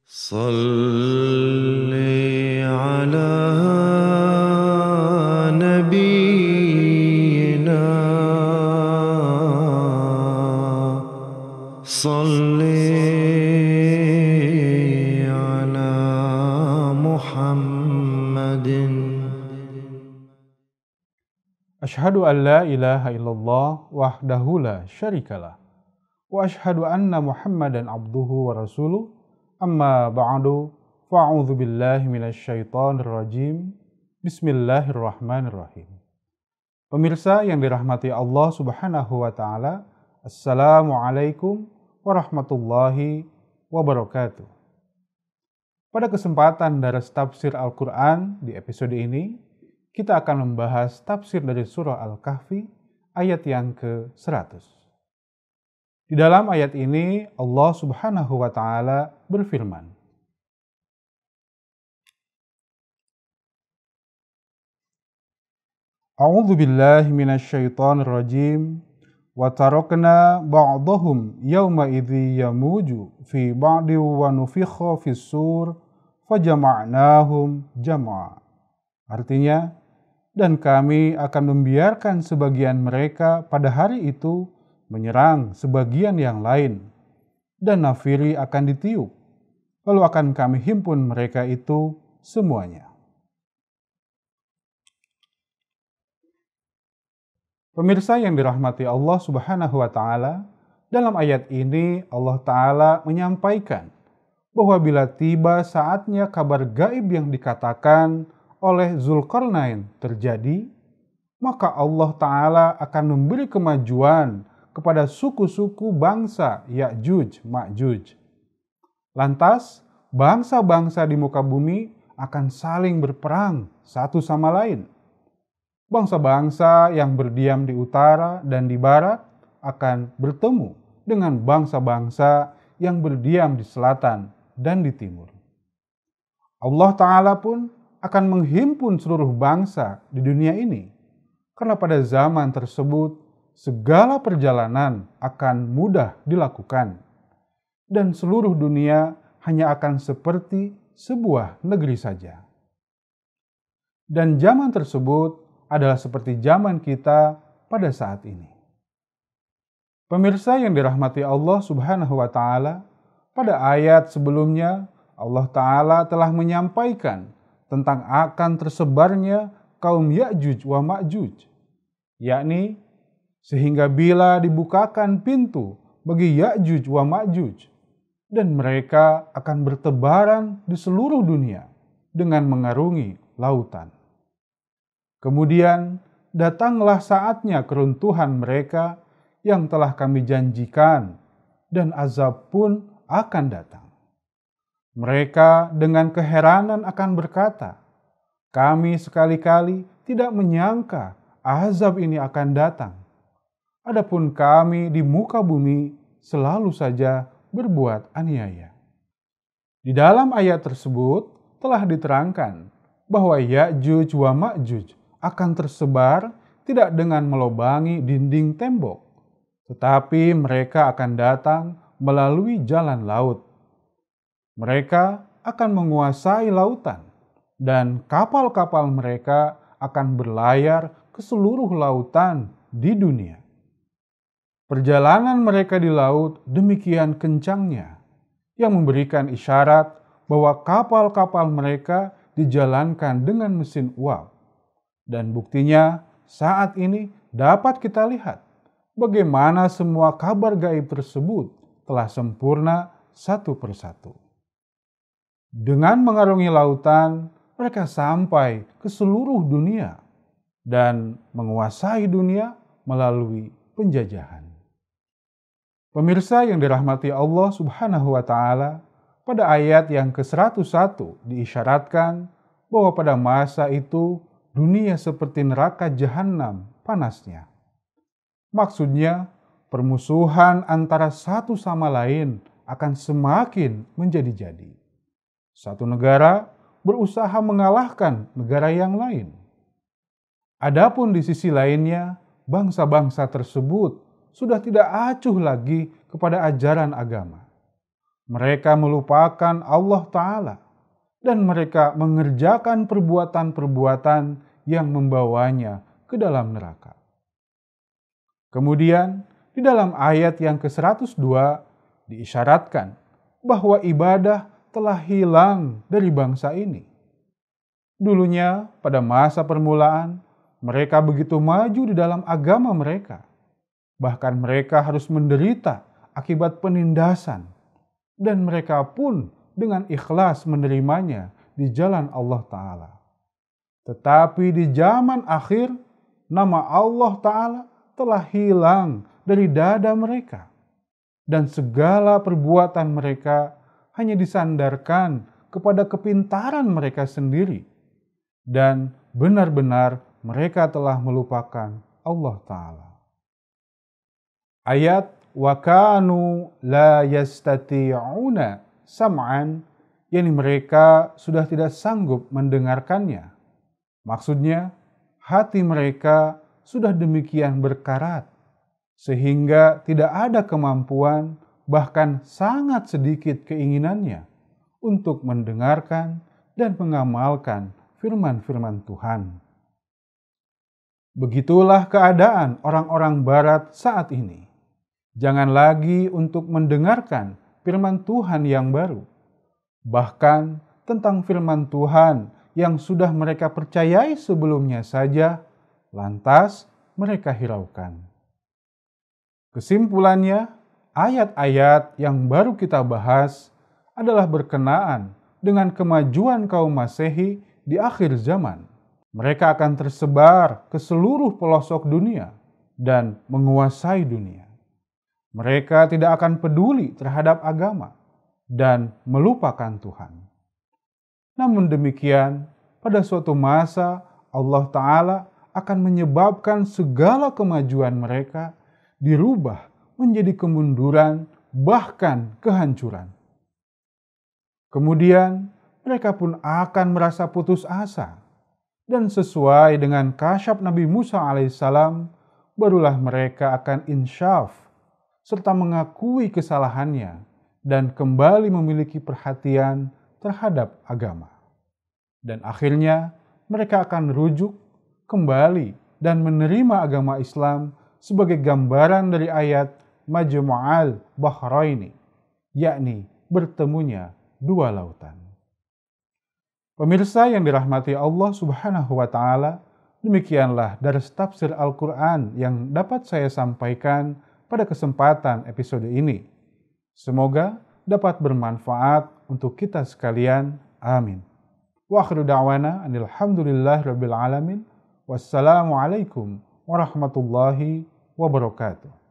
صل على نبينا صل على محمد. Asyhadu an la ilaha illallah wahdahu la syarikalah wa asyhadu anna Muhammadan abduhu wa rasuluh. Amma ba'du, fa'udzu billahi minasyaitonir rajim. Bismillahirrahmanirrahim. Pemirsa yang dirahmati Allah Subhanahu wa taala, Assalamualaikum warahmatullahi wabarakatuh. Pada kesempatan daras tafsir Al-Qur'an di episode ini, kita akan membahas tafsir dari surah Al-Kahfi ayat yang ke-100. Di dalam ayat ini Allah Subhanahu wa taala berfirman, A'udzu billahi minasyaitonir rajim wa tarakna ba'dahum yawma idzi yamuju fi ba'di wa nufikha fis sur fajama'nahum jam'a. Artinya, dan kami akan membiarkan sebagian mereka pada hari itu menyerang sebagian yang lain, dan nafiri akan ditiup, lalu akan kami himpun mereka itu semuanya. Pemirsa yang dirahmati Allah Subhanahu wa taala, dalam ayat ini Allah taala menyampaikan bahwa bila tiba saatnya kabar gaib yang dikatakan oleh Zulkarnain terjadi, maka Allah taala akan memberi kemajuan kepada suku-suku bangsa Ya'juj Ma'juj. Lantas, bangsa-bangsa di muka bumi akan saling berperang satu sama lain. Bangsa-bangsa yang berdiam di utara dan di barat akan bertemu dengan bangsa-bangsa yang berdiam di selatan dan di timur. Allah Ta'ala pun akan menghimpun seluruh bangsa di dunia ini, karena pada zaman tersebut segala perjalanan akan mudah dilakukan, dan seluruh dunia hanya akan seperti sebuah negeri saja. Dan zaman tersebut adalah seperti zaman kita pada saat ini. Pemirsa yang dirahmati Allah Subhanahu wa taala, pada ayat sebelumnya Allah taala telah menyampaikan tentang akan tersebarnya kaum Ya'juj wa Ma'juj, yakni sehingga bila dibukakan pintu bagi Ya'juj wa Ma'juj, dan mereka akan bertebaran di seluruh dunia dengan mengarungi lautan. Kemudian datanglah saatnya keruntuhan mereka yang telah kami janjikan, dan azab pun akan datang. Mereka dengan keheranan akan berkata, kami sekali-kali tidak menyangka azab ini akan datang. Adapun kami di muka bumi selalu saja berbuat aniaya. Di dalam ayat tersebut telah diterangkan bahwa Ya'juj wa Ma'juj akan tersebar tidak dengan melobangi dinding tembok, tetapi mereka akan datang melalui jalan laut. Mereka akan menguasai lautan, dan kapal-kapal mereka akan berlayar ke seluruh lautan di dunia. Perjalanan mereka di laut demikian kencangnya, yang memberikan isyarat bahwa kapal-kapal mereka dijalankan dengan mesin uap. Dan buktinya saat ini dapat kita lihat bagaimana semua kabar gaib tersebut telah sempurna satu persatu. Dengan mengarungi lautan, mereka sampai ke seluruh dunia dan menguasai dunia melalui penjajahan. Pemirsa yang dirahmati Allah Subhanahu wa taala, pada ayat yang ke-101 diisyaratkan bahwa pada masa itu dunia seperti neraka jahanam panasnya. Maksudnya, permusuhan antara satu sama lain akan semakin menjadi-jadi. Satu negara berusaha mengalahkan negara yang lain. Adapun di sisi lainnya, bangsa-bangsa tersebut sudah tidak acuh lagi kepada ajaran agama. Mereka melupakan Allah Ta'ala dan mereka mengerjakan perbuatan-perbuatan yang membawanya ke dalam neraka. Kemudian, di dalam ayat yang ke-102 diisyaratkan bahwa ibadah telah hilang dari bangsa ini. Dulunya, pada masa permulaan, mereka begitu maju di dalam agama mereka. Bahkan mereka harus menderita akibat penindasan. Dan mereka pun dengan ikhlas menerimanya di jalan Allah Ta'ala. Tetapi di zaman akhir, nama Allah Ta'ala telah hilang dari dada mereka. Dan segala perbuatan mereka hanya disandarkan kepada kepintaran mereka sendiri. Dan benar-benar mereka telah melupakan Allah Ta'ala. Ayat wa kanu la yastati'una sam'an, yakni mereka sudah tidak sanggup mendengarkannya. Maksudnya, hati mereka sudah demikian berkarat, sehingga tidak ada kemampuan, bahkan sangat sedikit keinginannya untuk mendengarkan dan mengamalkan firman-firman Tuhan. Begitulah keadaan orang-orang Barat saat ini. Jangan lagi untuk mendengarkan firman Tuhan yang baru. Bahkan tentang firman Tuhan yang sudah mereka percayai sebelumnya saja, lantas mereka hiraukan. Kesimpulannya, ayat-ayat yang baru kita bahas adalah berkenaan dengan kemajuan kaum Masehi di akhir zaman. Mereka akan tersebar ke seluruh pelosok dunia dan menguasai dunia. Mereka tidak akan peduli terhadap agama dan melupakan Tuhan. Namun demikian, pada suatu masa Allah Ta'ala akan menyebabkan segala kemajuan mereka dirubah menjadi kemunduran, bahkan kehancuran. Kemudian mereka pun akan merasa putus asa. Dan sesuai dengan kasyaf Nabi Musa alaihissalam, barulah mereka akan insyaf serta mengakui kesalahannya dan kembali memiliki perhatian terhadap agama. Dan akhirnya mereka akan rujuk kembali dan menerima agama Islam sebagai gambaran dari ayat Majmu'al Bahraini, yakni bertemunya dua lautan. Pemirsa yang dirahmati Allah Subhanahu wa Ta'ala, demikianlah dars tafsir Al-Quran yang dapat saya sampaikan pada kesempatan episode ini. Semoga dapat bermanfaat untuk kita sekalian. Amin. Wa akhiru da'wana alhamdulillahirabbil alamin. Wassalamualaikum warahmatullahi wabarakatuh.